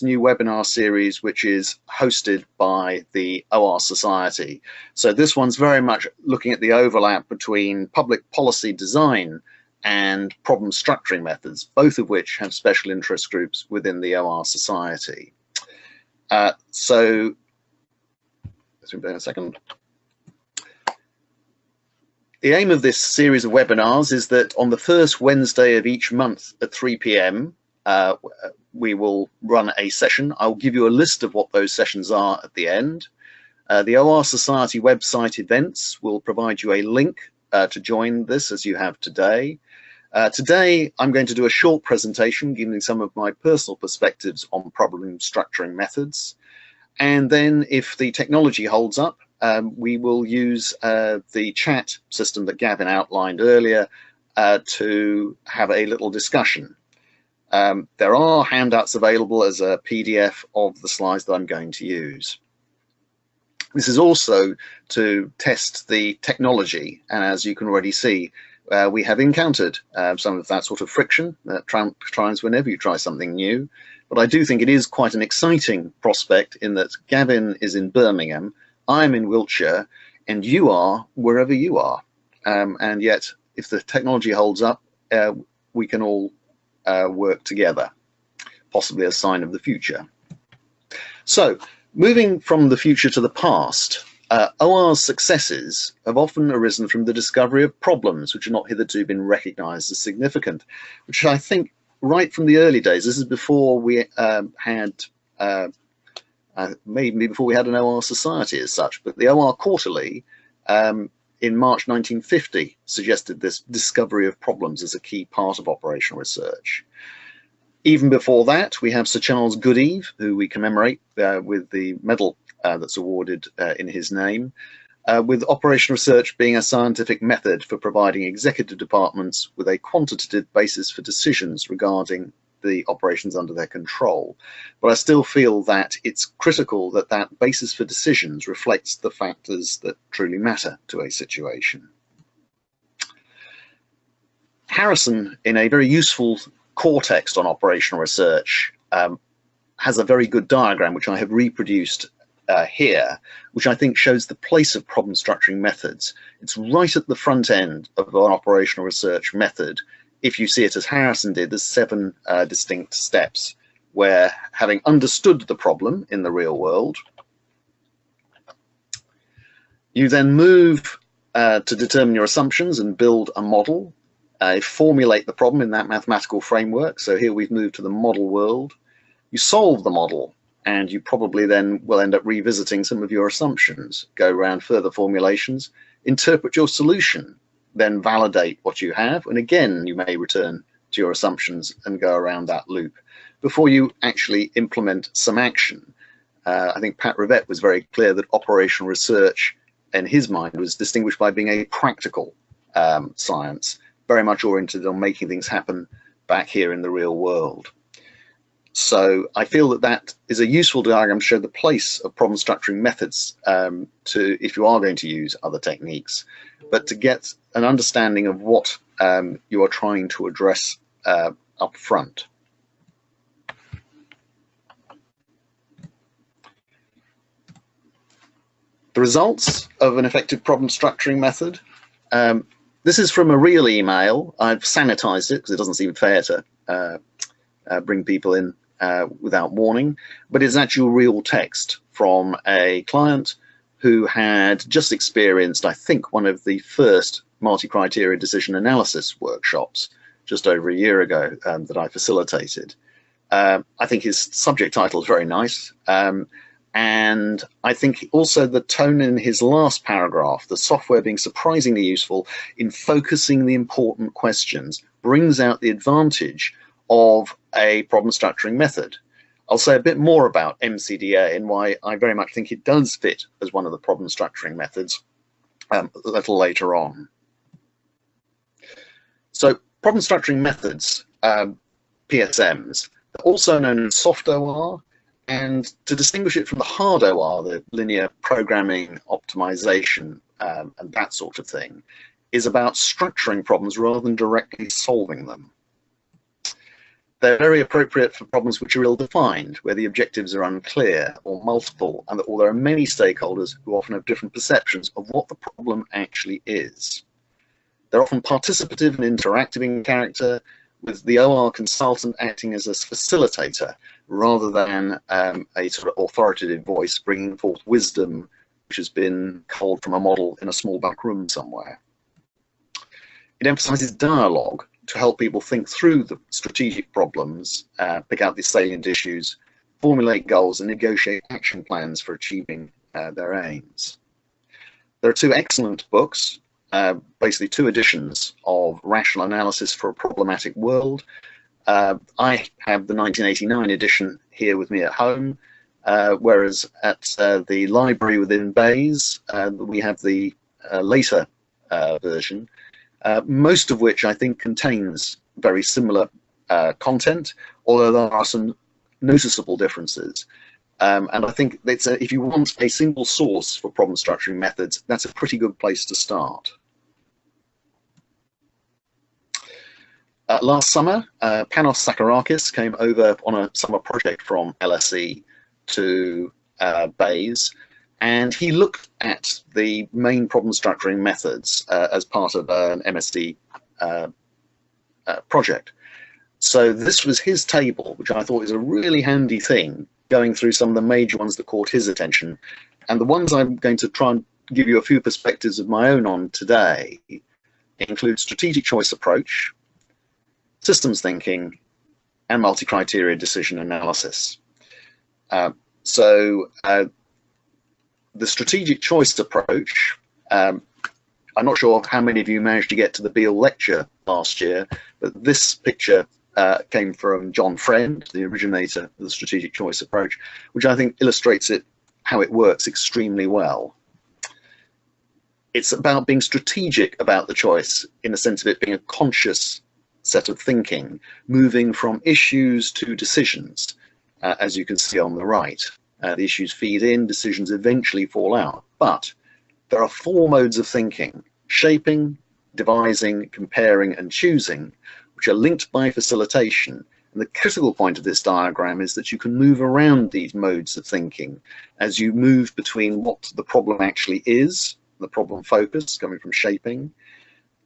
new webinar series, which is hosted by the OR Society. So this one's very much looking at the overlap between public policy design and problem structuring methods, both of which have special interest groups within the OR Society. So let's wait a second. The aim of this series of webinars is that on the first Wednesday of each month at 3 p.m. We will run a session. I'll give you a list of what those sessions are at the end. The OR Society website events will provide you a link to join this, as you have today. Today, I'm going to do a short presentation giving some of my personal perspectives on problem structuring methods. And then if the technology holds up, we will use the chat system that Gavin outlined earlier to have a little discussion. There are handouts available as a PDF of the slides that I'm going to use. This is also to test the technology, and as you can already see, we have encountered some of that sort of friction that tries whenever you try something new. But I do think it is quite an exciting prospect in that Gavin is in Birmingham, I'm in Wiltshire, and you are wherever you are. And yet, if the technology holds up, we can all work together, possibly a sign of the future. So, moving from the future to the past, OR's successes have often arisen from the discovery of problems which have not hitherto been recognized as significant, which I think right from the early days, this is before we maybe before we had an OR Society as such, but the OR Quarterly in March 1950 suggested this discovery of problems as a key part of operational research. Even before that, we have Sir Charles Goodeve, who we commemorate with the medal that's awarded in his name, with operational research being a scientific method for providing executive departments with a quantitative basis for decisions regarding the operations under their control. But I still feel that it's critical that that basis for decisions reflects the factors that truly matter to a situation. Harrison, in a very useful core text on operational research, has a very good diagram which I have reproduced here, which I think shows the place of problem structuring methods. It's right at the front end of an operational research method. If you see it as Harrison did, there's 7 distinct steps where, having understood the problem in the real world, you then move to determine your assumptions and build a model, formulate the problem in that mathematical framework. So here we've moved to the model world. You solve the model, and you probably then will end up revisiting some of your assumptions, go around further formulations, interpret your solution, then validate what you have, and again you may return to your assumptions and go around that loop before you actually implement some action. I think Pat Rivett was very clear that operational research in his mind was distinguished by being a practical science, very much oriented on making things happen back here in the real world. So I feel that that is a useful diagram to show the place of problem structuring methods if you are going to use other techniques, but to get an understanding of what you are trying to address up front. The results of an effective problem structuring method. This is from a real email. I've sanitized it because it doesn't seem fair to bring people in without warning, but it's actual real text from a client who had just experienced, I think, one of the first multi-criteria decision analysis workshops just over a year ago that I facilitated. I think his subject title is very nice, and I think also the tone in his last paragraph, the software being surprisingly useful in focusing the important questions, brings out the advantage of a problem structuring method. I'll say a bit more about MCDA and why I very much think it does fit as one of the problem structuring methods a little later on. So problem structuring methods, PSMs, also known as soft OR, and to distinguish it from the hard OR, the linear programming optimization and that sort of thing, is about structuring problems rather than directly solving them. They're very appropriate for problems which are ill-defined, where the objectives are unclear or multiple, and or there are many stakeholders who often have different perceptions of what the problem actually is. They're often participative and interactive in character, with the OR consultant acting as a facilitator rather than a sort of authoritative voice bringing forth wisdom which has been culled from a model in a small back room somewhere. It emphasizes dialogue to help people think through the strategic problems, pick out the salient issues, formulate goals, and negotiate action plans for achieving their aims. There are two excellent books, basically two editions of Rational Analysis for a Problematic World. I have the 1989 edition here with me at home, whereas at the library within Bayes, we have the later version, most of which I think contains very similar content, although there are some noticeable differences. And I think it's if you want a single source for problem structuring methods, that's a pretty good place to start. Last summer, Panos Sakarakis came over on a summer project from LSE to Bayes, and he looked at the main problem structuring methods as part of an MSD project. So this was his table, which I thought was a really handy thing, going through some of the major ones that caught his attention. And the ones I'm going to try and give you a few perspectives of my own on today include strategic choice approach, systems thinking, and multi-criteria decision analysis. The strategic choice approach, I'm not sure how many of you managed to get to the Beale lecture last year, but this picture came from John Friend, the originator of the strategic choice approach, which I think illustrates how it works extremely well. It's about being strategic about the choice in the sense of it being a conscious set of thinking, moving from issues to decisions, as you can see on the right. The issues feed in, decisions eventually fall out. But there are four modes of thinking: shaping, devising, comparing, and choosing, which are linked by facilitation. And the critical point of this diagram is that you can move around these modes of thinking as you move between what the problem actually is, the problem focus coming from shaping,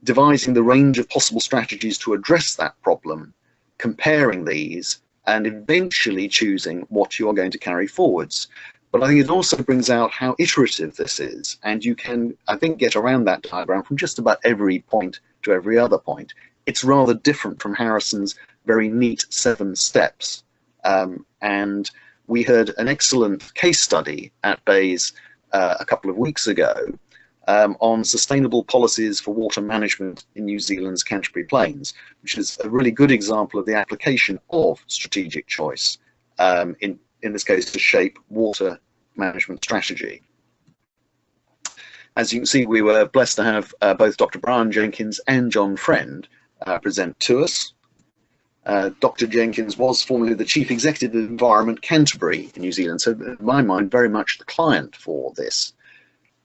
devising the range of possible strategies to address that problem, comparing these, and eventually choosing what you are going to carry forwards. But I think it also brings out how iterative this is, and you can, I think, get around that diagram from just about every point to every other point. It's rather different from Harrison's very neat 7 steps. And we heard an excellent case study at Bayes a couple of weeks ago on sustainable policies for water management in New Zealand's Canterbury Plains, which is a really good example of the application of strategic choice, in this case to shape water management strategy. As you can see, we were blessed to have both Dr. Brian Jenkins and John Friend present to us. Dr. Jenkins was formerly the Chief Executive of Environment Canterbury in New Zealand, so in my mind very much the client for this.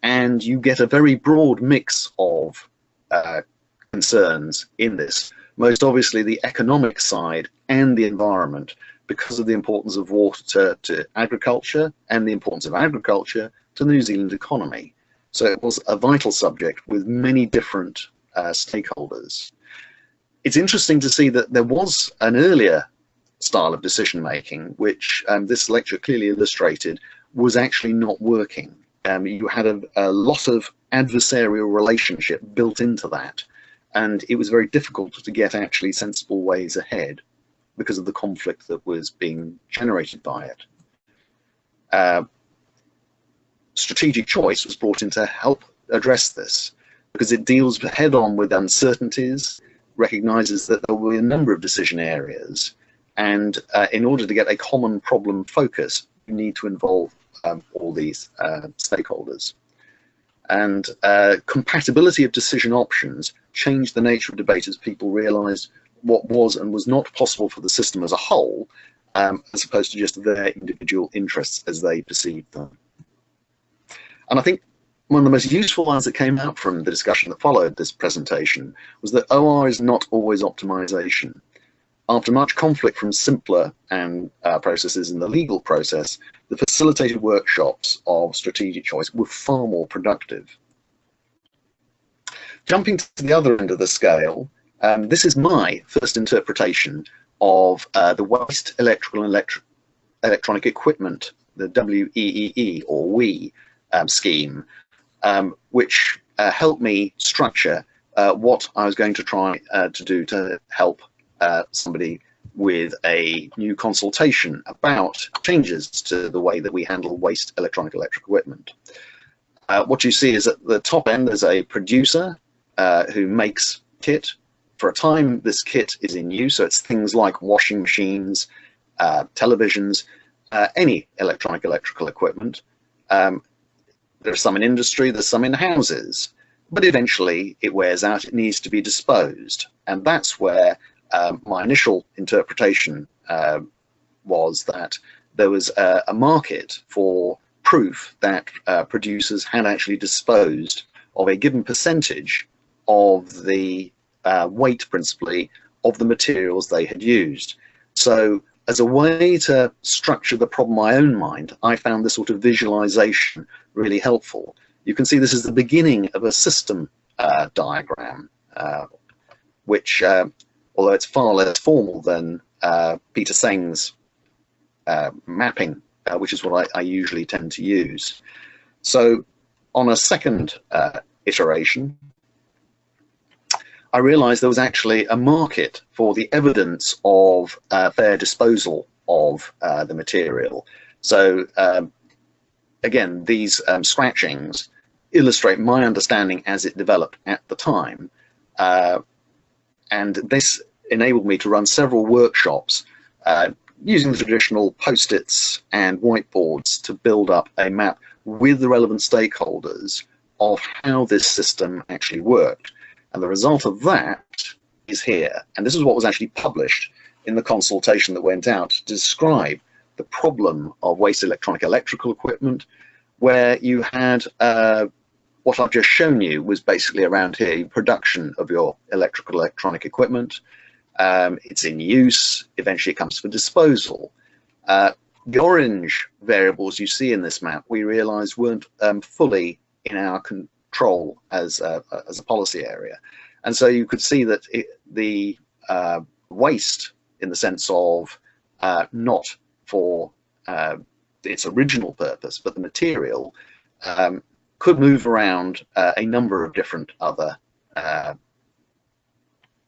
And you get a very broad mix of concerns in this, most obviously the economic side and the environment, because of the importance of water to agriculture and the importance of agriculture to the New Zealand economy. So it was a vital subject with many different stakeholders. It's interesting to see that there was an earlier style of decision making, which this lecture clearly illustrated was actually not working. You had a lot of adversarial relationship built into that, and it was very difficult to get actually sensible ways ahead because of the conflict that was being generated by it. Strategic choice was brought in to help address this, because it deals head on with uncertainties, recognizes that there will be a number of decision areas, and in order to get a common problem focus, you need to involve all these stakeholders. And compatibility of decision options changed the nature of debate as people realized what was and was not possible for the system as a whole, as opposed to just their individual interests as they perceived them. And I think one of the most useful ones that came out from the discussion that followed this presentation was that OR is not always optimization. After much conflict from simpler and processes in the legal process, the facilitated workshops of strategic choice were far more productive. Jumping to the other end of the scale, this is my first interpretation of the waste electrical and electronic equipment, the WEEE or WE scheme, which helped me structure what I was going to try to do to help somebody with a new consultation about changes to the way that we handle waste electronic electric equipment. What you see is at the top end, there's a producer who makes kit. For a time, this kit is in use, so it's things like washing machines, televisions, any electronic electrical equipment. There's some in industry, there's some in houses, but eventually it wears out, it needs to be disposed. And that's where my initial interpretation was that there was a market for proof that producers had actually disposed of a given percentage of the weight, principally, of the materials they had used. So as a way to structure the problem in my own mind, I found this sort of visualization really helpful. You can see this is the beginning of a system diagram, which, although it's far less formal than Peter Seng's mapping, which is what I usually tend to use. So on a second iteration, I realized there was actually a market for the evidence of fair disposal of the material. So again, these scratchings illustrate my understanding as it developed at the time. And this enabled me to run several workshops using the traditional post-its and whiteboards to build up a map with the relevant stakeholders of how this system actually worked. And the result of that is here. And this is what was actually published in the consultation that went out to describe the problem of waste electronic electrical equipment, where you had what I've just shown you was basically around here, production of your electrical electronic equipment. It's in use, eventually it comes for disposal. The orange variables you see in this map, we realized weren't fully in our control as a policy area. And so you could see that the waste, in the sense of not for its original purpose, but the material, could move around a number of different other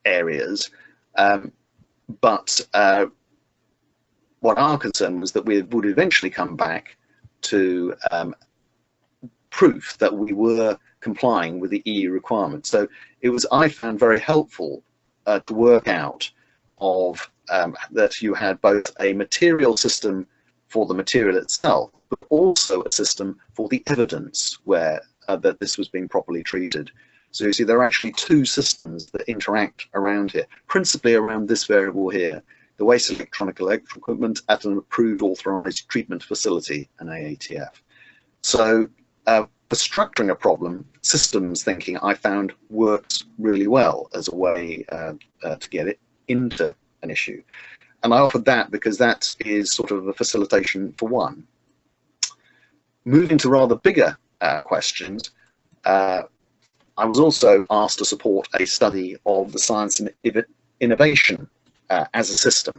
areas. But what our concern was that we would eventually come back to proof that we were complying with the EU requirements. So it was, I found, very helpful to work out of that you had both a material system for the material itself, but also a system for the evidence where that this was being properly treated. So you see there are actually two systems that interact around here, principally around this variable here, the waste electronic electrical equipment at an approved authorized treatment facility, an AATF. So for structuring a problem, systems thinking I found works really well as a way to get it into an issue. And I offered that because that is sort of a facilitation for one. Moving to rather bigger questions, I was also asked to support a study of the science and innovation as a system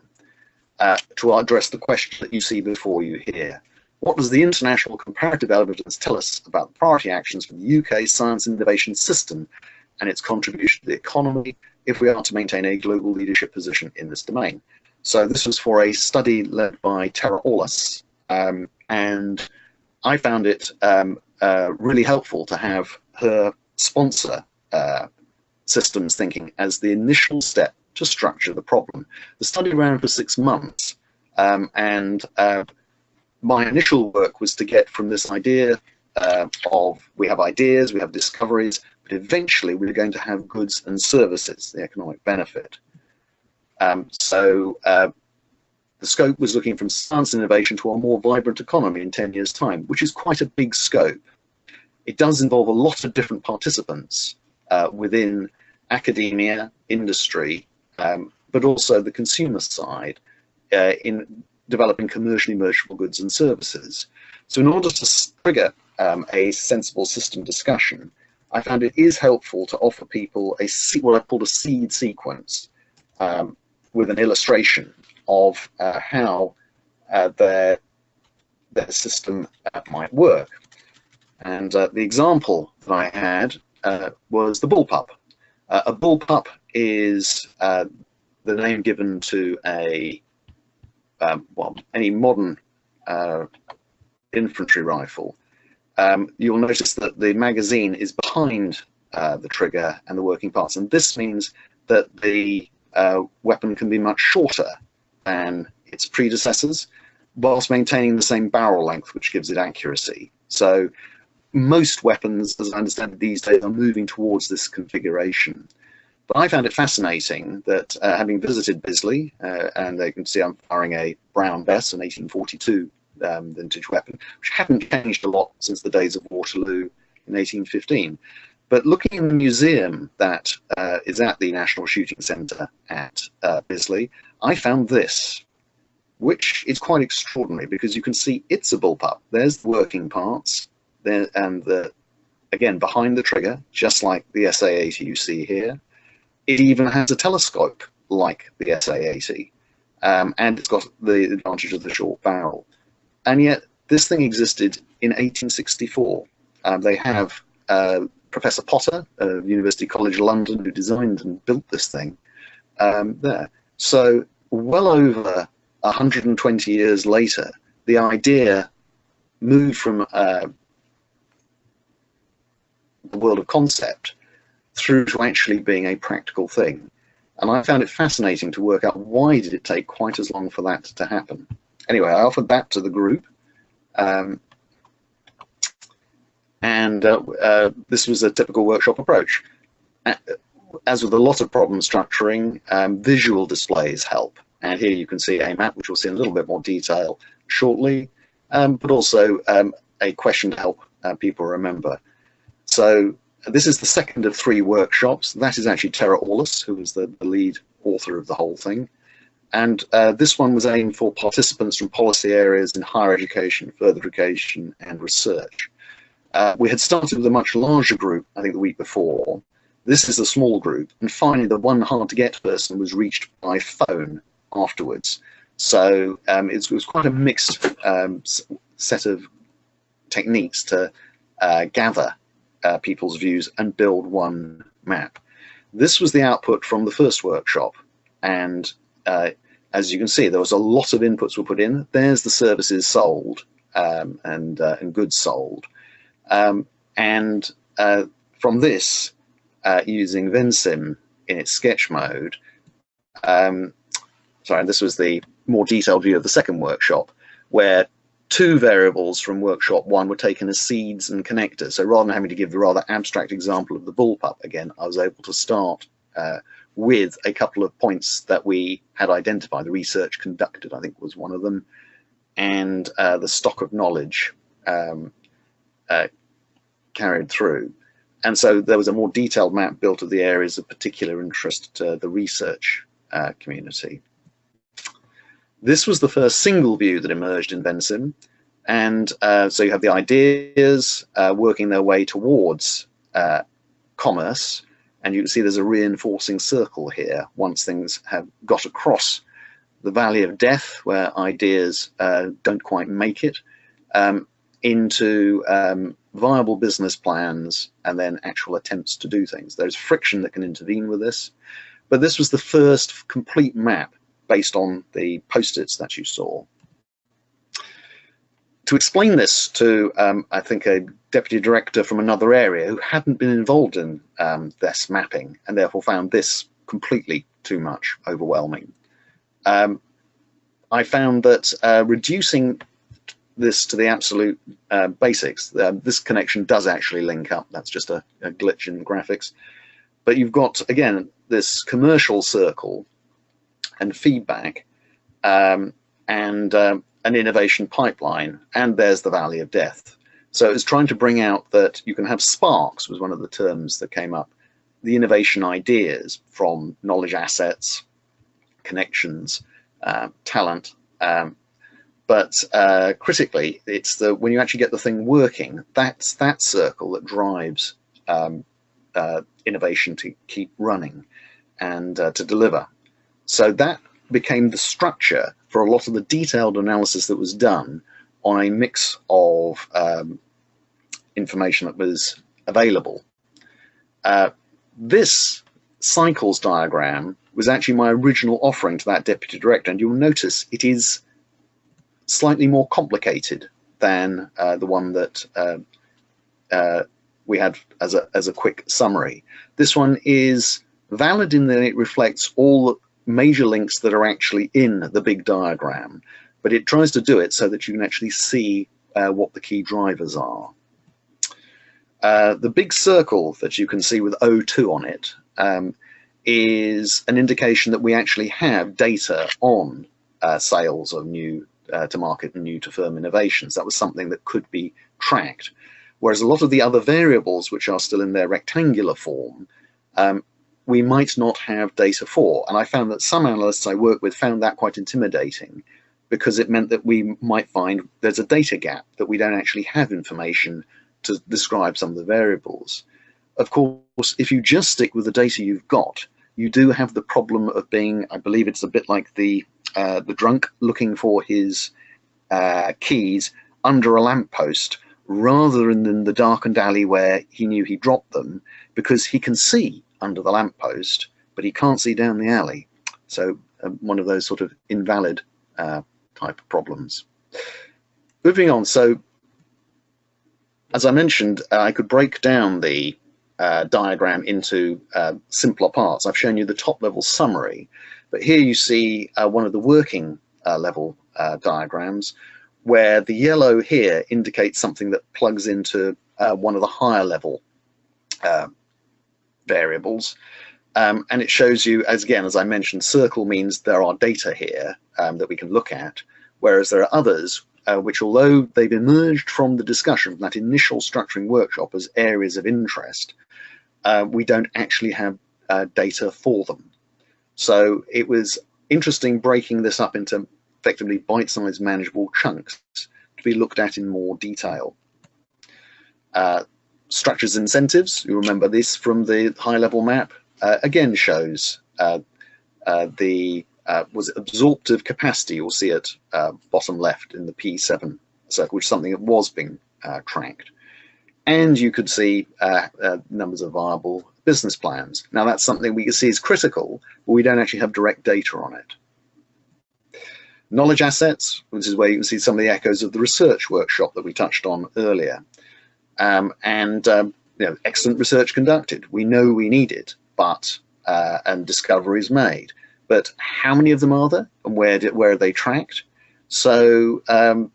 to address the question that you see before you here. What does the international comparative evidence tell us about the priority actions for the UK science and innovation system and its contribution to the economy if we are to maintain a global leadership position in this domain? So this was for a study led by Tara Orlas, and I found it really helpful to have her sponsor systems thinking as the initial step to structure the problem. The study ran for 6 months, and my initial work was to get from this idea of we have ideas, we have discoveries, but eventually we're going to have goods and services, the economic benefit. So the scope was looking from science and innovation to a more vibrant economy in 10 years' time, which is quite a big scope. It does involve a lot of different participants within academia, industry, but also the consumer side in developing commercially merchantable goods and services. So in order to trigger a sensible system discussion, I found it is helpful to offer people what I called a seed sequence with an illustration of how their system might work. And the example that I had was the bullpup. A bullpup is the name given to any modern infantry rifle. You'll notice that the magazine is behind the trigger and the working parts, and this means that the weapon can be much shorter than its predecessors, whilst maintaining the same barrel length, which gives it accuracy. So most weapons, as I understand it these days, are moving towards this configuration. But I found it fascinating that having visited Bisley, and you can see I'm firing a Brown Bess, an 1842 vintage weapon, which hadn't changed a lot since the days of Waterloo in 1815. But looking in the museum that is at the National Shooting Centre at Bisley, I found this, which is quite extraordinary because you can see it's a bullpup. There's the working parts, there, and again behind the trigger, just like the SA-80 you see here. It even has a telescope like the SA-80, and it's got the advantage of the short barrel. And yet this thing existed in 1864. They have Professor Potter of University College London, who designed and built this thing there. So well over 120 years later, the idea moved from the world of concept through to actually being a practical thing. And I found it fascinating to work out why did it take quite as long for that to happen. Anyway, I offered that to the group. This was a typical workshop approach. As with a lot of problem structuring, visual displays help. And here you can see a map, which we'll see in a little bit more detail shortly, but also a question to help people remember. So this is the second of 3 workshops. That is actually Tara Orlis, who was the lead author of the whole thing. And this one was aimed for participants from policy areas in higher education, further education, and research. We had started with a much larger group, I think the week before. This is a small group, and finally the one hard-to-get person was reached by phone afterwards. So it was quite a mixed set of techniques to gather people's views and build one map. This was the output from the first workshop, and as you can see, there was a lot of inputs were put in. There's the services sold and goods sold. From this, using Vensim in its sketch mode, sorry, this was the more detailed view of the second workshop, where 2 variables from workshop 1 were taken as seeds and connectors. So rather than having to give the rather abstract example of the bullpup again, I was able to start with a couple of points that we had identified. The research conducted, I think, was one of them, and the stock of knowledge carried through. And so there was a more detailed map built of the areas of particular interest to the research community. This was the first single view that emerged in Vensim, and so you have the ideas working their way towards commerce, and you can see there's a reinforcing circle here once things have got across the valley of death, where ideas don't quite make it, into viable business plans and then actual attempts to do things. There's friction that can intervene with this, but this was the first complete map based on the post-its that you saw. To explain this to, I think, a deputy director from another area who hadn't been involved in this mapping and therefore found this completely too much, overwhelming, I found that reducing this to the absolute basics, this connection does actually link up. That's just a glitch in the graphics. But you've got, again, this commercial circle and feedback and an innovation pipeline, and there's the valley of death. So it's trying to bring out that you can have sparks, was one of the terms that came up, the innovation ideas from knowledge assets connections, talent. But critically, it's when you actually get the thing working, that's that circle that drives innovation to keep running and to deliver. So that became the structure for a lot of the detailed analysis that was done on a mix of information that was available. This cycles diagram was actually my original offering to that deputy director, and you'll notice it is slightly more complicated than the one that we had as a quick summary. This one is valid in that it reflects all the major links that are actually in the big diagram, but it tries to do it so that you can actually see what the key drivers are. The big circle that you can see with O2 on it is an indication that we actually have data on sales of new to market and new to firm innovations. That was something that could be tracked. Whereas a lot of the other variables, which are still in their rectangular form, we might not have data for. And I found that some analysts I work with found that quite intimidating, because it meant that we might find there's a data gap, that we don't actually have information to describe some of the variables. Of course, if you just stick with the data you've got, you do have the problem of being, I believe it's a bit like the drunk looking for his keys under a lamppost, rather than the darkened alley where he knew he dropped them, because he can see under the lamppost, but he can't see down the alley. So one of those sort of invalid type of problems. Moving on, so as I mentioned, I could break down the diagram into simpler parts. I've shown you the top level summary, but here you see one of the working level diagrams, where the yellow here indicates something that plugs into one of the higher level variables. And it shows you, as I mentioned, circle means there are data here that we can look at, whereas there are others which, although they've emerged from the discussion, from that initial structuring workshop as areas of interest, we don't actually have data for them. So it was interesting breaking this up into effectively bite-sized manageable chunks to be looked at in more detail. Structures incentives, you remember this from the high-level map, again shows was it absorptive capacity. You'll see it bottom left in the P7 circle, which is something that was being tracked. And you could see numbers of viable business plans. Now that's something we can see is critical, but we don't actually have direct data on it. Knowledge assets, which is where you can see some of the echoes of the research workshop that we touched on earlier. Excellent research conducted. We know we need it, but and discoveries made. But how many of them are there, and where are they tracked? So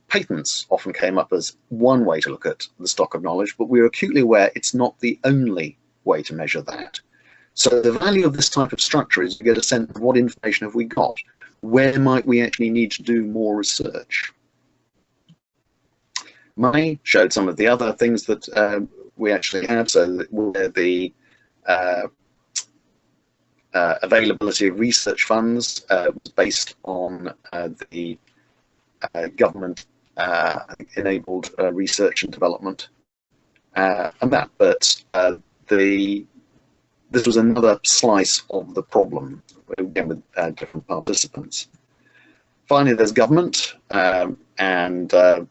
patents often came up as one way to look at the stock of knowledge, but we're acutely aware it's not the only way to measure that. So the value of this type of structure is to get a sense of what information have we got, where might we actually need to do more research. Money showed some of the other things that we actually have, so where the availability of research funds was based on the government enabled research and development and that, but this was another slice of the problem, again with different participants. Finally, there's government and how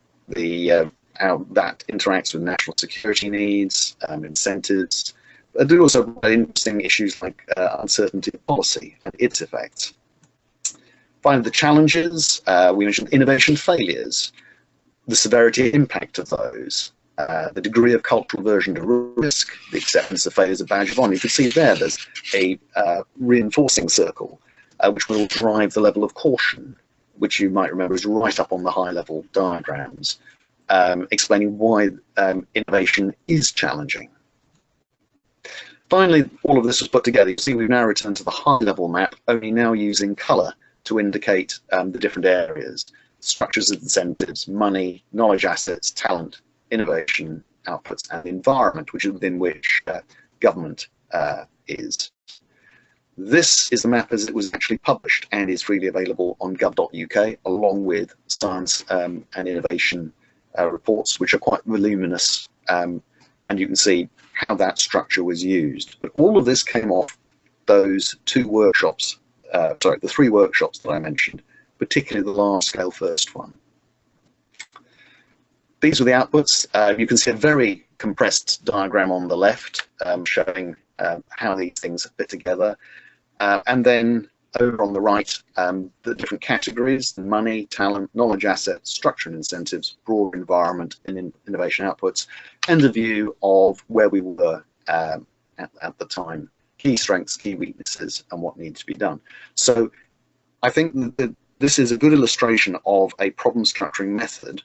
that interacts with national security needs, incentives. But there are also interesting issues like uncertainty of policy and its effects. Finally, the challenges, we mentioned innovation failures, the severity and impact of those, the degree of cultural aversion to risk, the acceptance of failure as a badge of honor. You can see there's a reinforcing circle, which will drive the level of caution, which you might remember is right up on the high-level diagrams, explaining why innovation is challenging. Finally, all of this was put together. You see we've now returned to the high-level map, only now using colour to indicate the different areas: structures of incentives, money, knowledge assets, talent, innovation, outputs, and environment, which is within which government is. This is the map as it was actually published and is freely available on gov.uk, along with science and innovation reports, which are quite voluminous, and you can see how that structure was used. But all of this came off those two workshops, sorry, the three workshops that I mentioned, particularly the large-scale first one. These are the outputs. You can see a very compressed diagram on the left showing how these things fit together. And then over on the right, the different categories: money, talent, knowledge assets, structure and incentives, broad environment and innovation outputs, and a view of where we were at the time, key strengths, key weaknesses, and what needs to be done. So I think that this is a good illustration of a problem structuring method,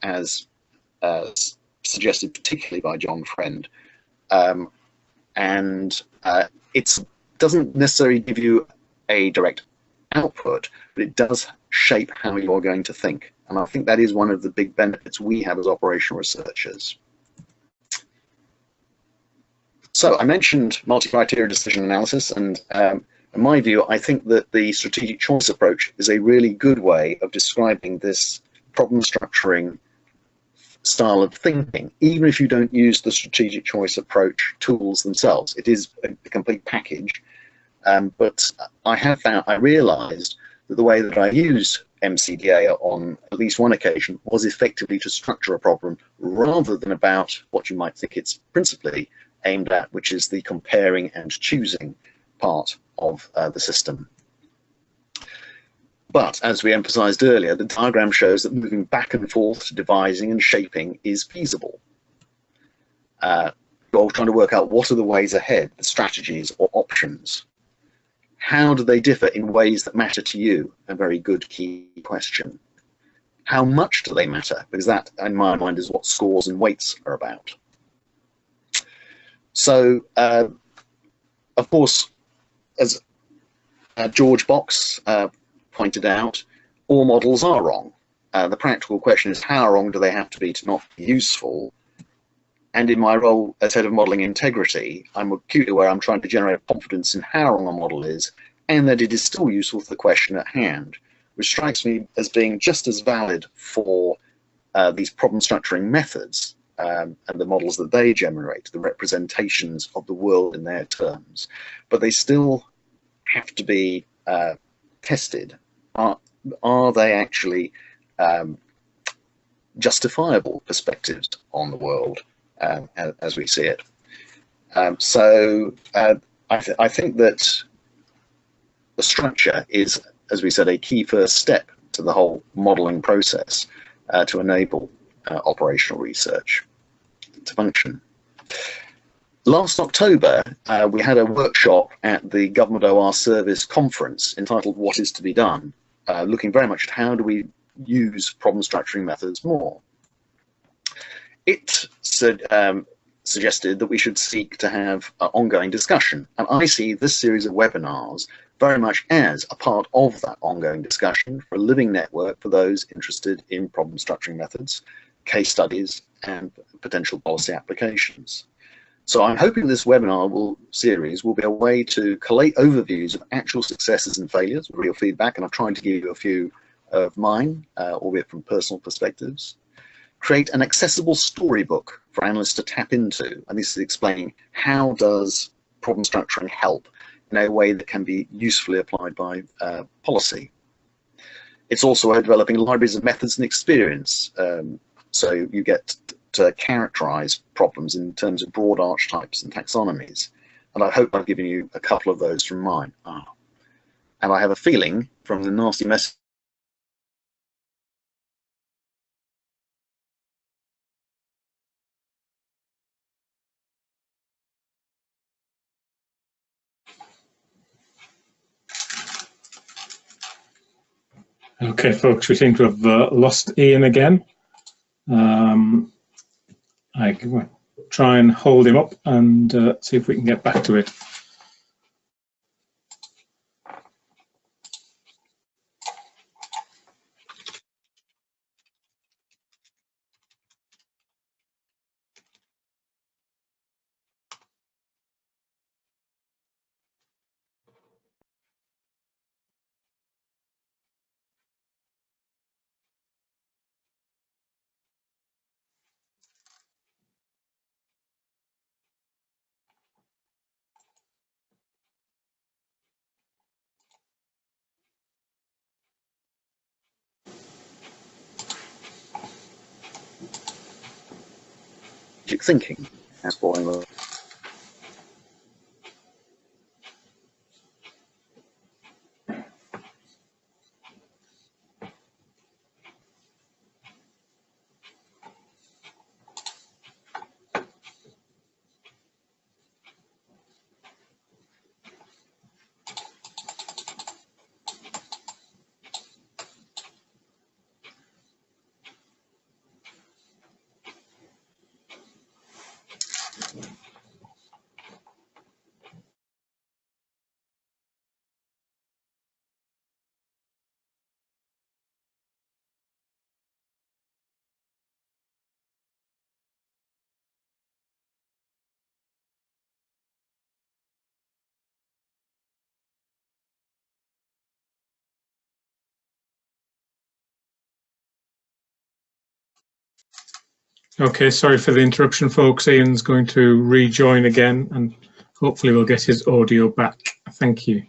as suggested particularly by John Friend. And it doesn't necessarily give you a direct output, but it does shape how you're going to think. And I think that is one of the big benefits we have as operational researchers. So I mentioned multi-criteria decision analysis, and in my view, I think that the strategic choice approach is a really good way of describing this problem structuring style of thinking, even if you don't use the strategic choice approach tools themselves. It is a complete package, but I realized that the way that I used MCDA on at least one occasion was effectively to structure a problem rather than about what you might think it's principally aimed at, which is the comparing and choosing part of the system. But as we emphasized earlier, the diagram shows that moving back and forth to devising and shaping is feasible. You're trying to work out what are the ways ahead, the strategies or options. How do they differ in ways that matter to you? A very good key question. How much do they matter? Because that, in my mind, is what scores and weights are about. So, of course, as George Box pointed out, all models are wrong. The practical question is, how wrong do they have to be to not be useful? And in my role as head of modeling integrity, I'm acutely aware I'm trying to generate confidence in how wrong a model is, and that it is still useful for the question at hand, which strikes me as being just as valid for these problem structuring methods and the models that they generate, the representations of the world in their terms. But they still have to be tested. Are they actually justifiable perspectives on the world as we see it? I think that the structure is, as we said, a key first step to the whole modeling process to enable operational research to function. Last October, we had a workshop at the Government OR Service conference entitled What is to be Done, looking very much at how do we use problem structuring methods more. It suggested that we should seek to have ongoing discussion, and I see this series of webinars very much as a part of that ongoing discussion for a living network for those interested in problem structuring methods, case studies, and potential policy applications. So I'm hoping this webinar series will be a way to collate overviews of actual successes and failures, real feedback, and I'm trying to give you a few of mine, albeit from personal perspectives. Create an accessible storybook for analysts to tap into, and this is explaining how does problem structuring help in a way that can be usefully applied by policy. It's also about developing libraries of methods and experience, so you get to characterize problems in terms of broad archetypes and taxonomies. And I hope I've given you a couple of those from mine. And I have a feeling from the nasty message Okay, folks, we seem to have lost Ian again. I can try and hold him up and see if we can get back to it. strategic thinking. Exploring the Okay, sorry for the interruption, folks. Ian's going to rejoin again, and hopefully we'll get his audio back. Thank you.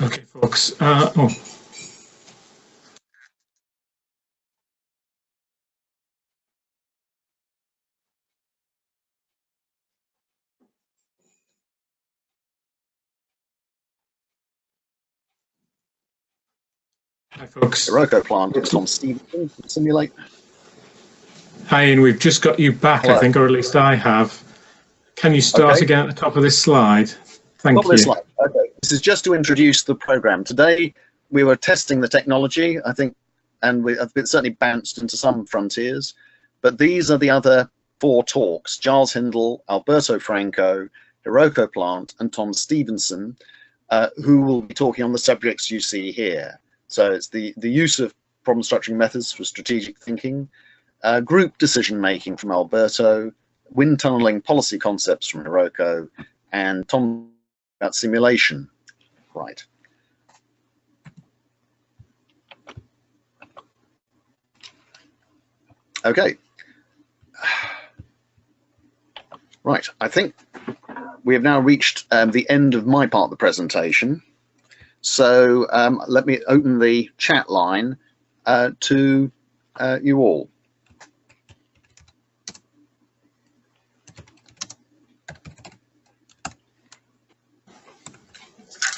Okay, folks. Hi, folks. Hiroko plant. It's Tom Stevenson. Simulate. Hi, Ian. We've just got you back, Hello. I think, or at least I have. Can you start again at the top of this slide? Thank you. Slide. Okay. This is just to introduce the program. Today, we were testing the technology, I think, and I've been certainly bounced into some frontiers. But these are the other 4 talks: Giles Hindle, Alberto Franco, Hiroko Plant, and Tom Stevenson, who will be talking on the subjects you see here. So it's the use of problem structuring methods for strategic thinking, group decision making from Alberto, wind tunneling policy concepts from Hiroko, and Tom about simulation. Right. Okay. Right, I think we have now reached the end of my part of the presentation. So let me open the chat line to you all.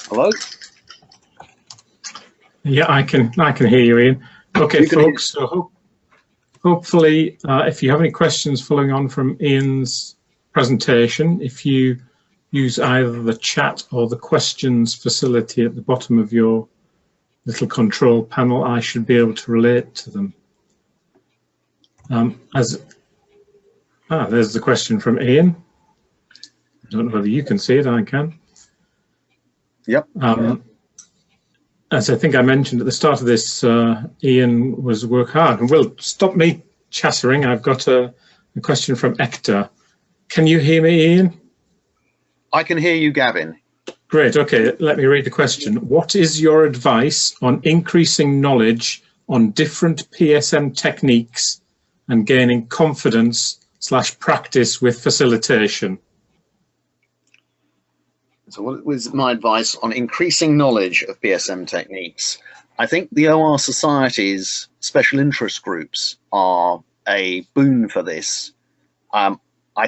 Hello? Yeah, I can hear you, Ian. Okay, folks, so hopefully if you have any questions following on from Ian's presentation, if you use either the chat or the questions facility at the bottom of your little control panel, I should be able to relate to them. There's the question from Ian. I don't know whether you can see it. I can. Yep. As I think I mentioned at the start of this, Ian was work hard. And well, stop me chattering. I've got a question from Hector. Can you hear me, Ian? I can hear you, Gavin. Great. Okay, let me read the question. What is your advice on increasing knowledge on different PSM techniques and gaining confidence/practice with facilitation? So what was my advice on increasing knowledge of PSM techniques? I think the OR Society's special interest groups are a boon for this. I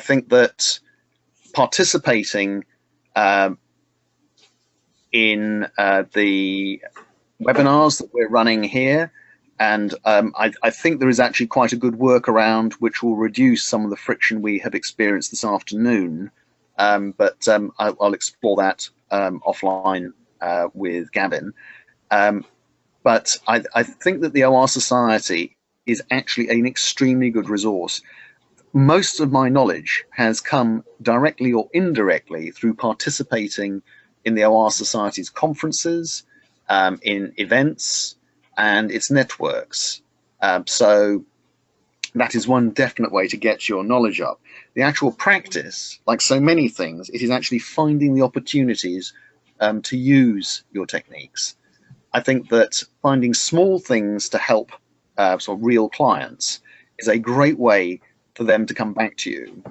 think that participating in the webinars that we're running here, and I think there is actually quite a good workaround which will reduce some of the friction we have experienced this afternoon. But I'll explore that offline with Gavin. But I think that the OR Society is actually an extremely good resource. Most of my knowledge has come directly or indirectly through participating in the OR Society's conferences, in events, and its networks. So that is one definite way to get your knowledge up. The actual practice, like so many things, it is actually finding the opportunities to use your techniques. I think that finding small things to help sort of real clients is a great way for them to come back to you.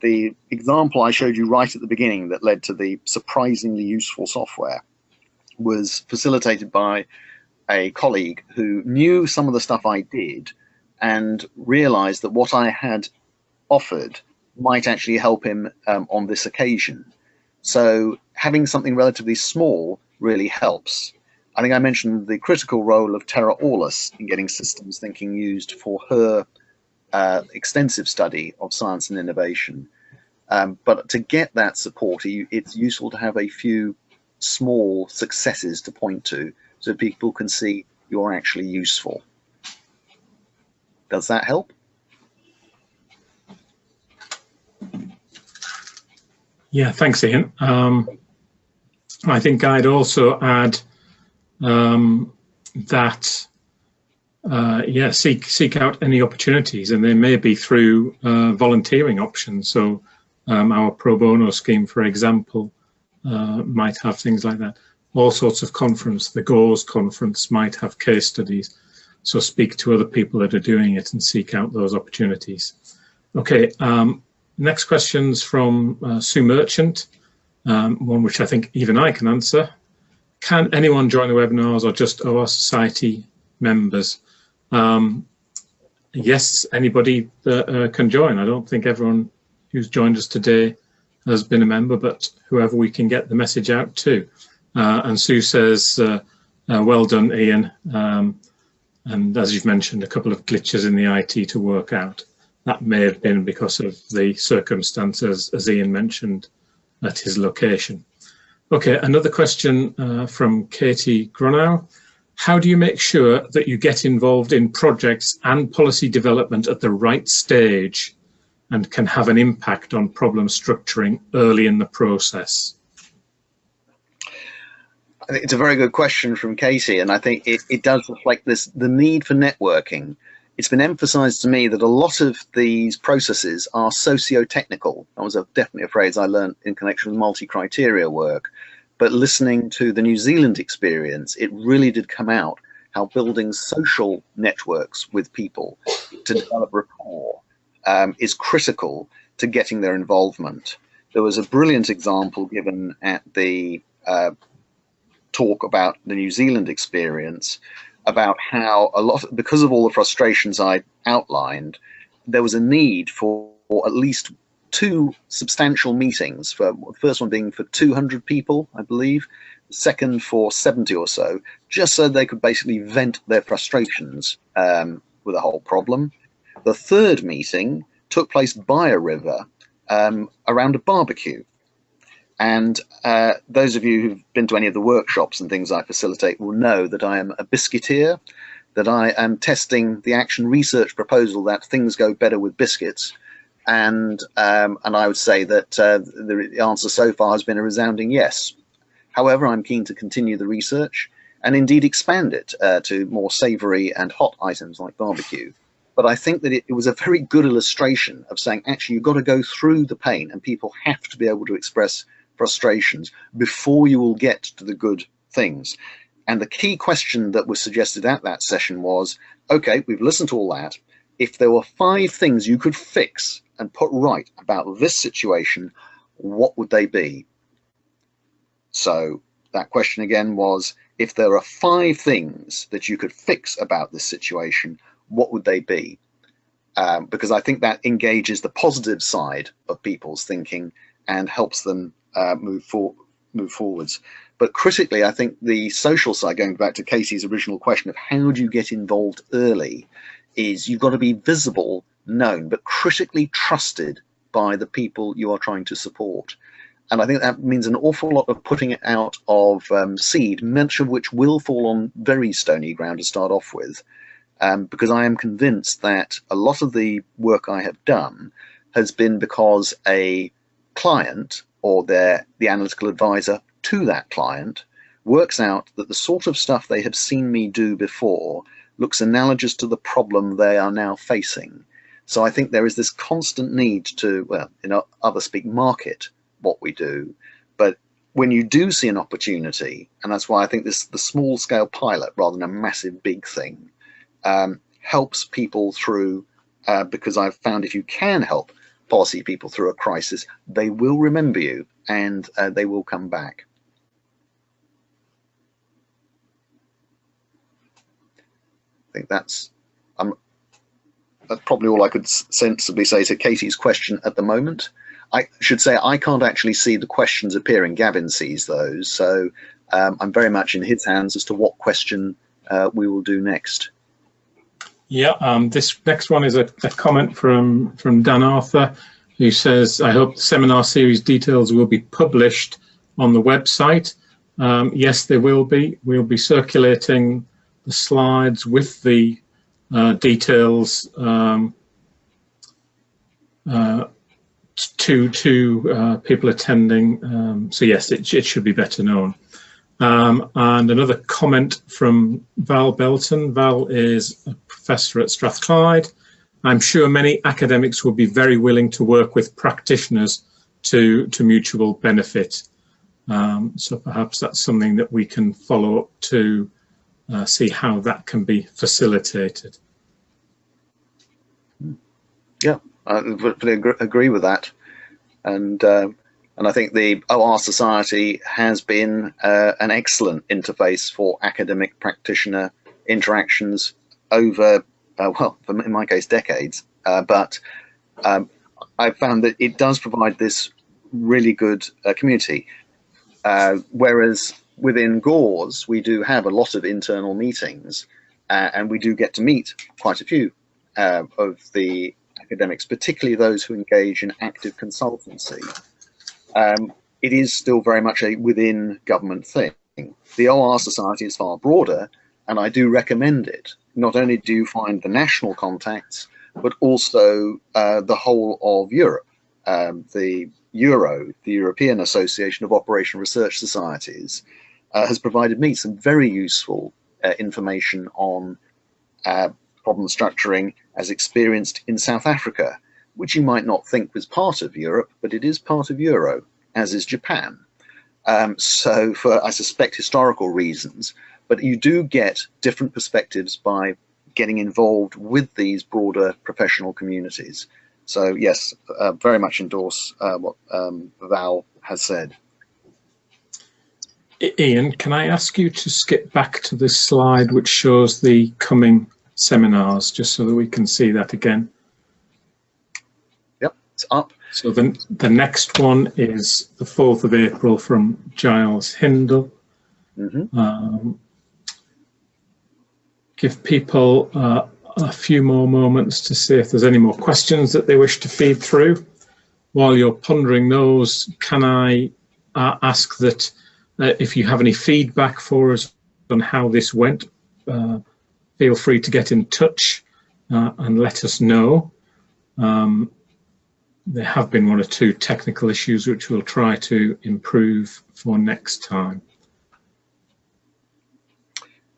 The example I showed you right at the beginning that led to the surprisingly useful software was facilitated by a colleague who knew some of the stuff I did and realized that what I had offered might actually help him on this occasion. So having something relatively small really helps. I think I mentioned the critical role of Terra Orlis in getting systems thinking used for her extensive study of science and innovation. But to get that support, it's useful to have a few small successes to point to so people can see you're actually useful. Does that help? Yeah, thanks, Ian. I think I'd also add that yeah, seek out any opportunities, and they may be through volunteering options. So our pro bono scheme, for example, might have things like that. All sorts of conference, the GOES conference might have case studies. So speak to other people that are doing it and seek out those opportunities. Okay, next question's from Sue Merchant, one which I think even I can answer. Can anyone join the webinars or just OR Society members? Yes, anybody that can join. I don't think everyone who's joined us today has been a member, but whoever we can get the message out to. And Sue says, well done, Ian. And as you've mentioned, a couple of glitches in the IT to work out. That may have been because of the circumstances, as Ian mentioned, at his location. Okay, another question from Katie Gronow. How do you make sure that you get involved in projects and policy development at the right stage and can have an impact on problem structuring early in the process? I think it's a very good question from Katie, and I think it does reflect the need for networking. It's been emphasized to me that a lot of these processes are socio-technical. That was definitely a phrase I learned in connection with multi-criteria work. But listening to the New Zealand experience, it really did come out how building social networks with people to develop rapport is critical to getting their involvement. There was a brilliant example given at the talk about the New Zealand experience about how because of all the frustrations I outlined, there was a need for at least 2 substantial meetings, for the first one being for 200 people, I believe, the second for 70 or so, just so they could basically vent their frustrations with the whole problem. The third meeting took place by a river around a barbecue. And those of you who've been to any of the workshops and things I facilitate will know that I am a biscuiteer, that I am testing the action research proposal that things go better with biscuits. And I would say that the answer so far has been a resounding yes. However, I'm keen to continue the research and indeed expand it to more savory and hot items like barbecue. But I think that it was a very good illustration of saying, actually, you've got to go through the pain and people have to be able to express frustrations before you will get to the good things. And the key question that was suggested at that session was, okay, we've listened to all that. If there were 5 things you could fix and put right about this situation, what would they be? So that question again was, if there are 5 things that you could fix about this situation, what would they be? Because I think that engages the positive side of people's thinking and helps them move forwards. But critically, I think the social side, going back to Casey's original question of how do you get involved early, is you've got to be visible, known, but critically trusted by the people you are trying to support. And I think that means an awful lot of putting it out of seed, much of which will fall on very stony ground to start off with, because I am convinced that a lot of the work I have done has been because a client or the analytical advisor to that client works out that the sort of stuff they have seen me do before looks analogous to the problem they are now facing. So I think there is this constant need to, well, other speak, market what we do. But when you do see an opportunity, and that's why I think the small scale pilot rather than a massive big thing helps people through, because I've found if you can help policy people through a crisis, they will remember you and they will come back. I think that's probably all I could sensibly say to Katie's question at the moment. I should say I can't actually see the questions appearing. Gavin sees those, so I'm very much in his hands as to what question we will do next. Yeah, this next one is a comment from Dan Arthur, who says, I hope the seminar series details will be published on the website. Yes, they will be. We'll be circulating the slides with the details to people attending. So yes, it should be better known. And another comment from Val Belton. Val is a professor at Strathclyde. I'm sure many academics will be very willing to work with practitioners to mutual benefit. So perhaps that's something that we can follow up to see how that can be facilitated. Yeah, I would agree with that. And I think the OR Society has been an excellent interface for academic practitioner interactions over, well, in my case, decades. But I've found that it does provide this really good community. Whereas within GAURS, we do have a lot of internal meetings, and we do get to meet quite a few of the academics, particularly those who engage in active consultancy. It is still very much a within government thing. The OR Society is far broader, and I do recommend it. Not only do you find the national contacts, but also the whole of Europe. The European Association of Operational Research Societies, has provided me some very useful information on problem structuring as experienced in South Africa, which you might not think was part of Europe, but it is part of Euro, as is Japan. So for, I suspect, historical reasons, but you do get different perspectives by getting involved with these broader professional communities. So yes, very much endorse what Val has said. Ian, can I ask you to skip back to this slide which shows the coming seminars, just so that we can see that again? Yep, it's up. So the next one is the 4th of April from Giles Hindle. Mm-hmm. Give people a few more moments to see if there's any more questions that they wish to feed through. While you're pondering those, can I ask that if you have any feedback for us on how this went, feel free to get in touch and let us know. There have been 1 or 2 technical issues which we'll try to improve for next time.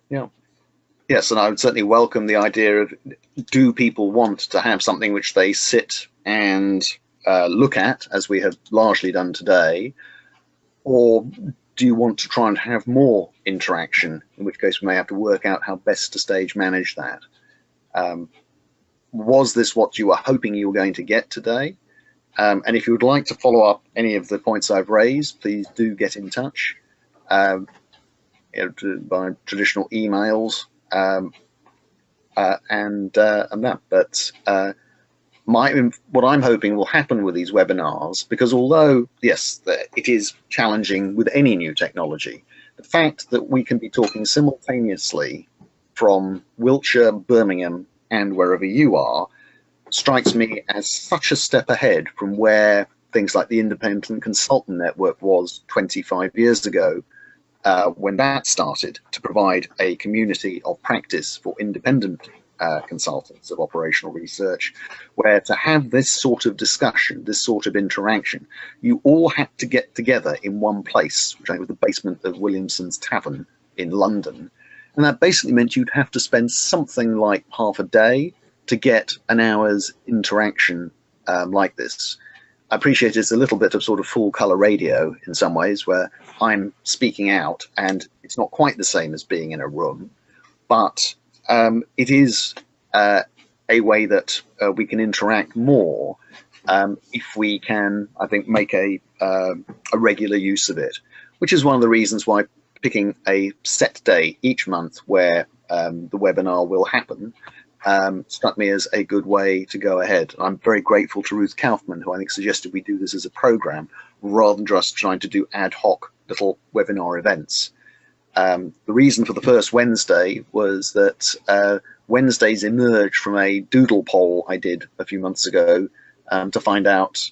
Yeah. Yes, and I would certainly welcome the idea of, do people want to have something which they sit and look at, as we have largely done today, Or do you want to try and have more interaction, in which case we may have to work out how best to stage manage that? Was this what you were hoping you were going to get today? And if you would like to follow up any of the points I've raised, please do get in touch by traditional emails and that. But what I'm hoping will happen with these webinars, because although, yes, it is challenging with any new technology, the fact that we can be talking simultaneously from Wiltshire, Birmingham, and wherever you are, strikes me as such a step ahead from where things like the Independent Consultant Network was 25 years ago, when that started to provide a community of practice for independent consultants of operational research, where to have this sort of discussion, this sort of interaction, you all had to get together in one place, which I think was the basement of Williamson's Tavern in London. And that basically meant you'd have to spend something like half a day to get an hour's interaction like this. I appreciate it's a little bit of sort of full color radio in some ways, where I'm speaking out and it's not quite the same as being in a room, but it is a way that we can interact more if we can, I think, make a regular use of it, which is one of the reasons why picking a set day each month where the webinar will happen struck me as a good way to go ahead. I'm very grateful to Ruth Kaufman, who I think suggested we do this as a program rather than just trying to do ad hoc little webinar events. The reason for the first Wednesday was that Wednesdays emerged from a doodle poll I did a few months ago to find out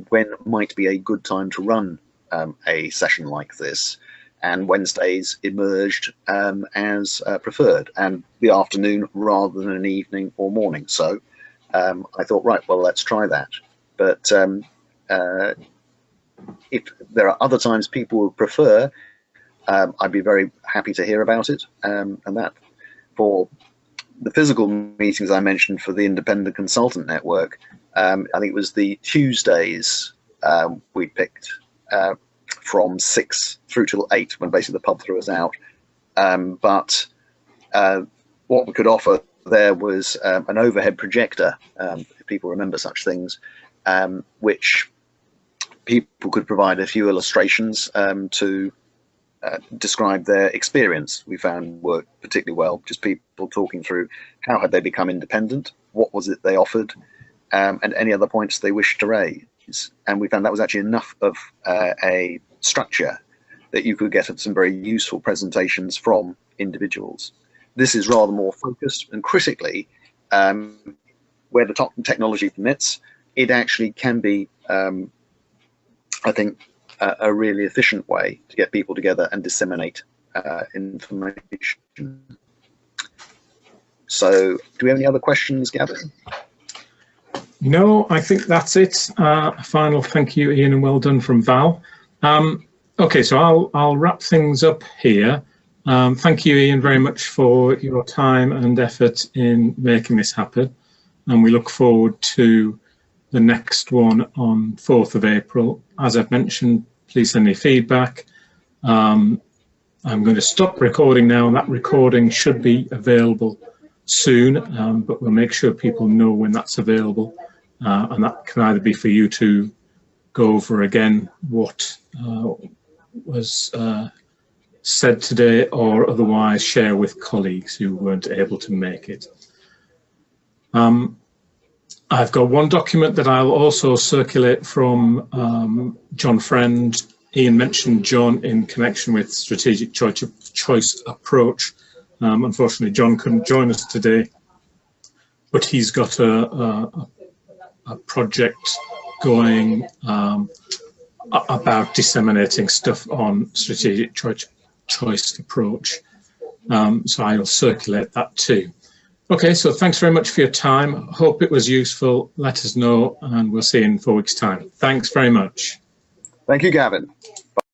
when might be a good time to run a session like this. And Wednesdays emerged as preferred, and the afternoon rather than an evening or morning. So I thought, right, well, let's try that. But if there are other times people would prefer, I'd be very happy to hear about it. And that for the physical meetings I mentioned for the Independent Consultant Network, I think it was the Tuesdays we picked from 6 through till 8, when basically the pub threw us out. But what we could offer there was an overhead projector, if people remember such things, which people could provide a few illustrations to describe their experience. We found worked particularly well, just people talking through how had they become independent, what was it they offered, and any other points they wished to raise. And we found that was actually enough of a structure that you could get some very useful presentations from individuals. This is rather more focused, and critically, where the technology permits, it actually can be, I think, a really efficient way to get people together and disseminate information. So, do we have any other questions, Gavin? No, I think that's it. A final thank you, Ian, and well done from Val. Okay, so I'll wrap things up here. Thank you, Ian, very much for your time and effort in making this happen. And we look forward to the next one on 4th of April. As I've mentioned, please send me feedback. I'm going to stop recording now, and that recording should be available soon, but we'll make sure people know when that's available. And that can either be for you to go over again what was said today, or otherwise share with colleagues who weren't able to make it. I've got one document that I'll also circulate from John Friend. Ian mentioned John in connection with strategic choice approach. Unfortunately, John couldn't join us today, but he's got a project going about disseminating stuff on strategic choice approach. So I'll circulate that too. Okay, so thanks very much for your time. Hope it was useful. Let us know, and we'll see you in 4 weeks' time. Thanks very much. Thank you, Gavin.